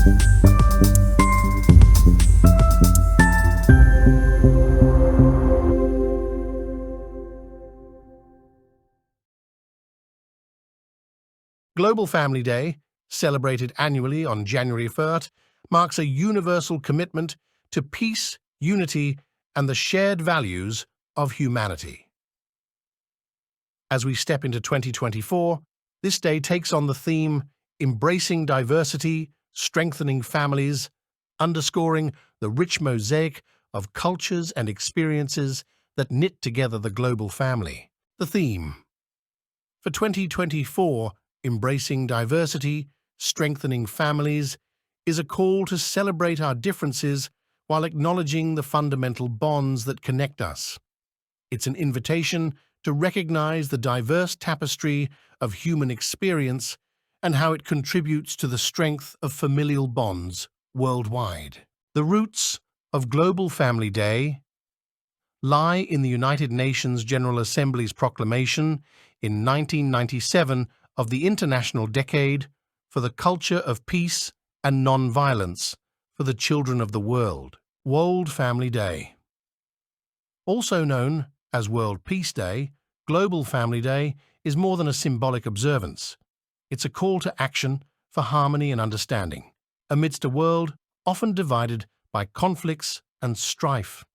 Global Family Day, celebrated annually on January 3rd, marks a universal commitment to peace, unity, and the shared values of humanity. As we step into 2024, this day takes on the theme Embracing Diversity, Strengthening Families, underscoring the rich mosaic of cultures and experiences that knit together the global family. The theme for 2024, Embracing Diversity, Strengthening Families, is a call to celebrate our differences while acknowledging the fundamental bonds that connect us. It's an invitation to recognize the diverse tapestry of human experience and how it contributes to the strength of familial bonds worldwide. The roots of Global Family Day lie in the United Nations General Assembly's proclamation in 1997 of the International Decade for the Culture of Peace and Non-Violence for the Children of the World, World Family Day. Also known as World Peace Day, Global Family Day is more than a symbolic observance. It's a call to action for harmony and understanding, amidst a world often divided by conflicts and strife.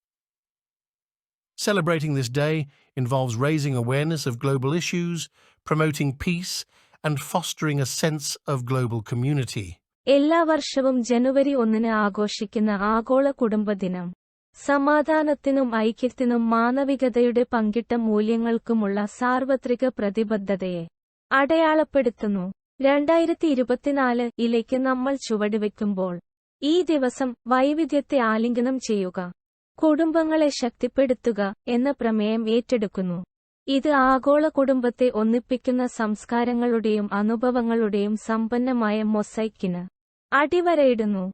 Celebrating this day involves raising awareness of global issues, promoting peace, and fostering a sense of global community. എല്ലാ വർഷവും ജനുവരി 1 ആഘോഷിക്കുന്ന ആഗോള കുടുംബദിനം സമാധാനത്തിനും ഐക്യത്തിനും മാനവികതയുടെ പങ്കിട്ട മൂല്യങ്ങൾക്കുമുള്ള സാർവത്രിക പ്രതിബദ്ധതയെ അടയാളപ്പെടുത്തുന്നു. 2024 നമ്മൾ ചുവടുവെക്കുമ്പോൾ ഈ ദിവസം വൈവിധ്യത്തെ ആലിംഗനം ചെയ്യുക, കുടുംബങ്ങളെ ശക്തിപ്പെടുത്തുക എന്ന പ്രമേയം ഏറ്റെടുക്കുന്നു. ഇത് ആഗോള കുടുംബത്തെ ഒന്നിപ്പിക്കുന്ന സംസ്കാരങ്ങളുടെയും അനുഭവങ്ങളുടെയും സമ്പന്നമായ മൊസൈക്കിന് അടിവരയിടുന്നു.